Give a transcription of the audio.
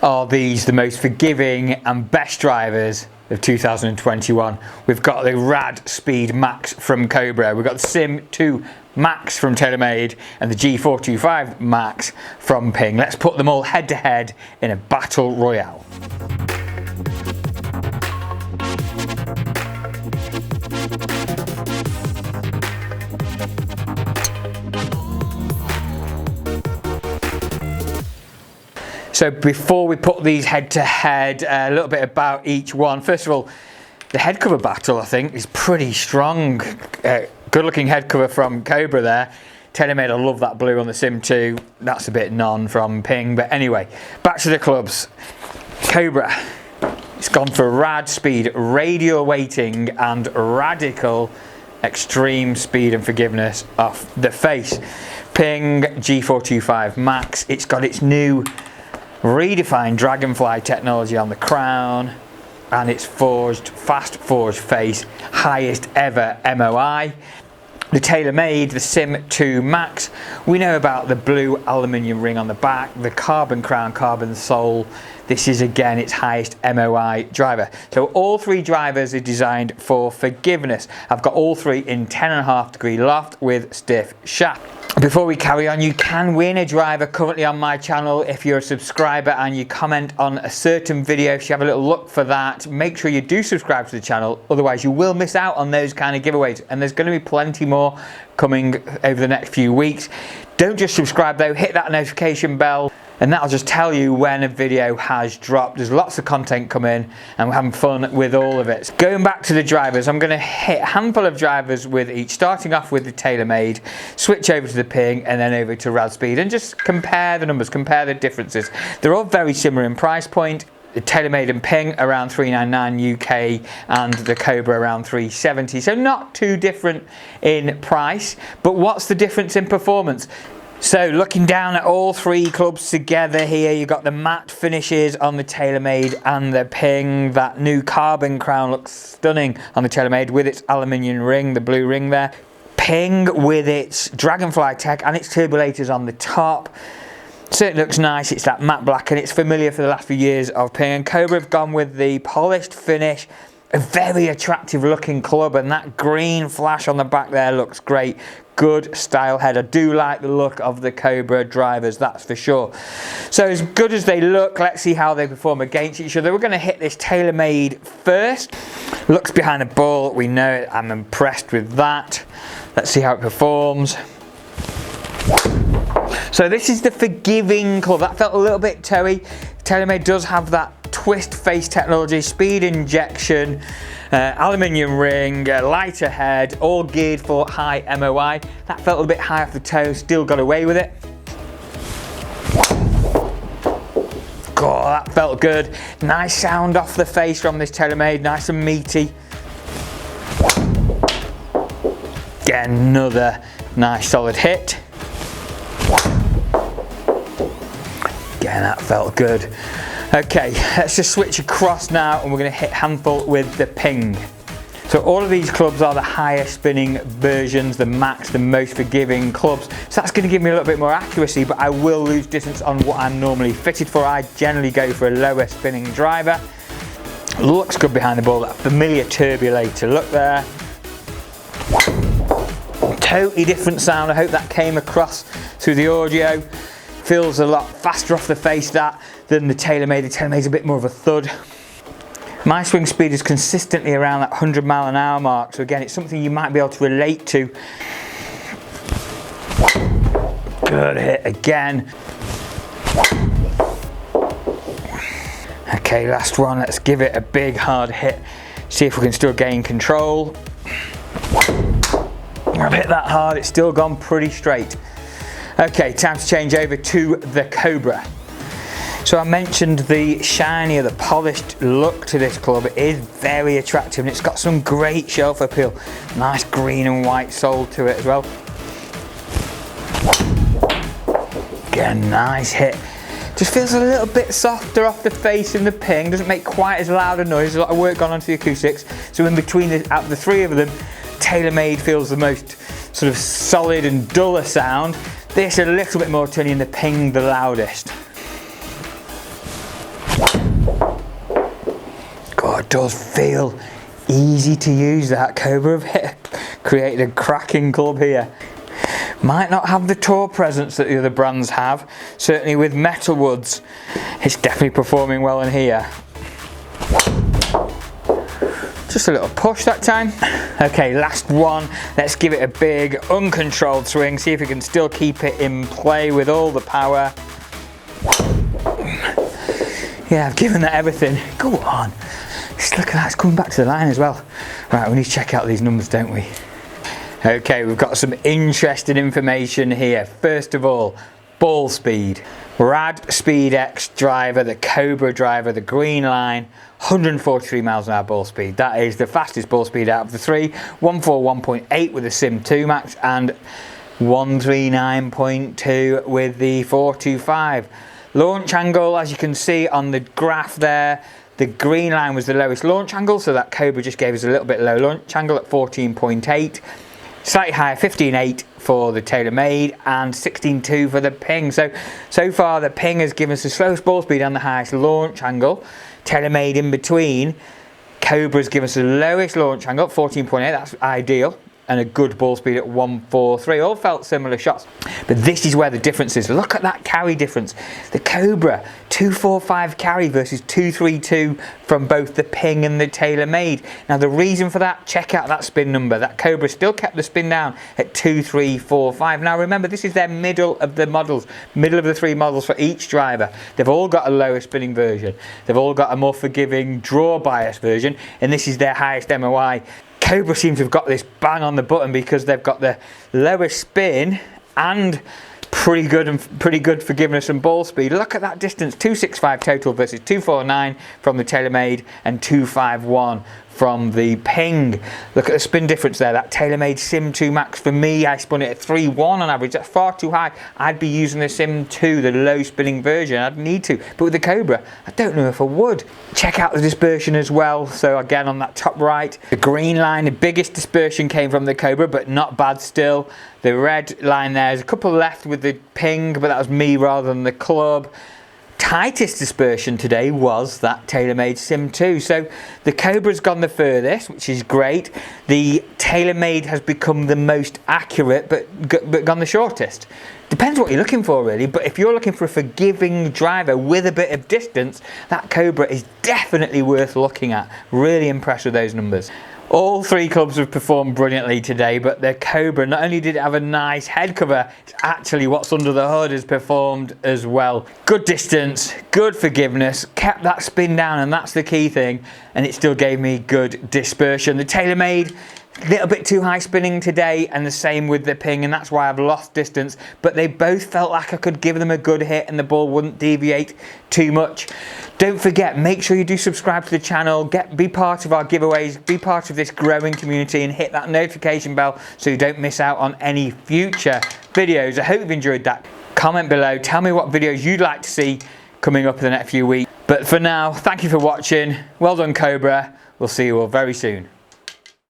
are these the most forgiving and best drivers of 2021. We've got the Rad Speed Max from Cobra, we've got the SIM2 MAX from TaylorMade, and the G425 MAX from PING. Let's put them all head to head in a battle royale. So before we put these head to head, a little bit about each one. First of all, the head cover battle, I think, is pretty strong. Good looking head cover from Cobra there. TaylorMade, I love that blue on the SIM2. That's a bit non from PING. But anyway, back to the clubs. Cobra, it's gone for rad speed, radial weighting, and radical extreme speed and forgiveness off the face. PING G425 MAX, it's got its new redefined dragonfly technology on the crown, and it's forged, fast forged face, highest ever MOI. The TaylorMade, the SIM2 MAX, we know about the blue aluminium ring on the back, the carbon crown, carbon sole. This is again its highest MOI driver. So all three drivers are designed for forgiveness. I've got all three in 10.5 degree loft with stiff shaft. Before we carry on, you can win a driver currently on my channel if you're a subscriber and you comment on a certain video. If you have a little look for that, make sure you do subscribe to the channel, otherwise you will miss out on those kind of giveaways, and there's going to be plenty more coming over the next few weeks. Don't just subscribe though, hit that notification bell, and that'll just tell you when a video has dropped. There's lots of content coming and we're having fun with all of it. Going back to the drivers, I'm going to hit a handful of drivers with each, starting off with the TaylorMade, switch over to the PING, and then over to Rad Speed, and just compare the numbers, compare the differences. They're all very similar in price point. The TaylorMade and PING around $399 UK, and the Cobra around $370. So not too different in price, but what's the difference in performance? So looking down at all three clubs together here, you've got the matte finishes on the TaylorMade and the PING. That new carbon crown looks stunning on the TaylorMade with its aluminium ring, the blue ring there. PING with its dragonfly tech and its turbulators on the top. Certainly looks nice, it's that matte black and it's familiar for the last few years of PING. And Cobra have gone with the polished finish, a very attractive looking club, and that green flash on the back there looks great. Good style head. I do like the look of the Cobra drivers, that's for sure. So as good as they look, let's see how they perform against each other. We're going to hit this TaylorMade first. Looks behind the ball, we know it. I'm impressed with that. Let's see how it performs. So this is the forgiving club. That felt a little bit toey. TaylorMade does have that twist face technology, speed injection, aluminium ring, lighter head, all geared for high MOI. That felt a little bit high off the toe, still got away with it. God, that felt good. Nice sound off the face from this TaylorMade, nice and meaty. Get another nice solid hit. Again, that felt good. Okay, let's just switch across now and we're going to hit handful with the PING. So all of these clubs are the highest spinning versions, the max, the most forgiving clubs. So that's going to give me a little bit more accuracy, but I will lose distance on what I'm normally fitted for. I generally go for a lower spinning driver. Looks good behind the ball, that familiar turbulator look there. Totally different sound, I hope that came across through the audio. Feels a lot faster off the face than the TaylorMade. The TaylorMade's a bit more of a thud. My swing speed is consistently around that 100 mile an hour mark, so again it's something you might be able to relate to. Good hit again. Okay, last one, let's give it a big hard hit, see if we can still gain control. I've hit that hard, it's still gone pretty straight. Okay, time to change over to the Cobra. So I mentioned the shinier, the polished look to this club. It is very attractive and it's got some great shelf appeal. Nice green and white sole to it as well. Again, nice hit. Just feels a little bit softer off the face in the PING, doesn't make quite as loud a noise. There's a lot of work gone onto the acoustics. So in between out of the three of them, TaylorMade feels the most sort of solid and duller sound. This a little bit more tuney and the PING the loudest. does feel easy to use. That Cobra have created a cracking club here. Might not have the tour presence that the other brands have. Certainly with metalwoods, it's definitely performing well in here. Just a little push that time. Okay, last one. Let's give it a big uncontrolled swing. See if we can still keep it in play with all the power. Yeah, I've given that everything. Go on. Just look at that, it's coming back to the line as well. Right, we need to check out these numbers, don't we? Okay, we've got some interesting information here. First of all, ball speed. Rad Speed X driver, the Cobra driver, the green line, 143 miles an hour ball speed. That is the fastest ball speed out of the three. 141.8 with the SIM2 MAX and 139.2 with the 425. Launch angle, as you can see on the graph there, the green line was the lowest launch angle, so that Cobra just gave us a little bit low launch angle at 14.8. Slightly higher, 15.8 for the TaylorMade and 16.2 for the PING. So far the PING has given us the slowest ball speed and the highest launch angle. TaylorMade in between. Cobra's given us the lowest launch angle, 14.8, that's ideal. And a good ball speed at 143. All felt similar shots. But this is where the difference is. Look at that carry difference. The Cobra, 245 carry versus 232 from both the PING and the TaylorMade. Now the reason for that, check out that spin number. That Cobra still kept the spin down at 2345. Now remember, this is their middle of the models, middle of the three models for each driver. They've all got a lower spinning version. They've all got a more forgiving draw bias version, and this is their highest MOI. Cobra seems to have got this bang on the button because they've got the lowest spin and pretty good forgiveness and ball speed. Look at that distance, 265 total versus 249 from the TaylorMade and 251 from the PING. Look at the spin difference there. That TaylorMade SIM2 MAX, for me, I spun it at 3.1 on average. That's far too high. I'd be using the SIM2, the low spinning version. I'd need to. But with the Cobra, I don't know if I would. Check out the dispersion as well. So again, on that top right, the green line, the biggest dispersion came from the Cobra, but not bad still. The red line there's a couple left with the PING, but that was me rather than the club. Tightest dispersion today was that TaylorMade SIM2. So the Cobra's gone the furthest, which is great. The TaylorMade has become the most accurate, but gone the shortest. Depends what you're looking for really, but if you're looking for a forgiving driver with a bit of distance, that Cobra is definitely worth looking at. Really impressed with those numbers. All three clubs have performed brilliantly today, but the Cobra, not only did it have a nice head cover, it's actually what's under the hood has performed as well. Good distance, good forgiveness, kept that spin down, and that's the key thing, and it still gave me good dispersion. The TaylorMade, a little bit too high spinning today, and the same with the PING, and that's why I've lost distance, but they both felt like I could give them a good hit and the ball wouldn't deviate too much. Don't forget, make sure you do subscribe to the channel, be part of our giveaways, be part of this growing community, and hit that notification bell so you don't miss out on any future videos. I hope you've enjoyed that. Comment below, tell me what videos you'd like to see coming up in the next few weeks. But for now, thank you for watching. Well done, Cobra. We'll see you all very soon.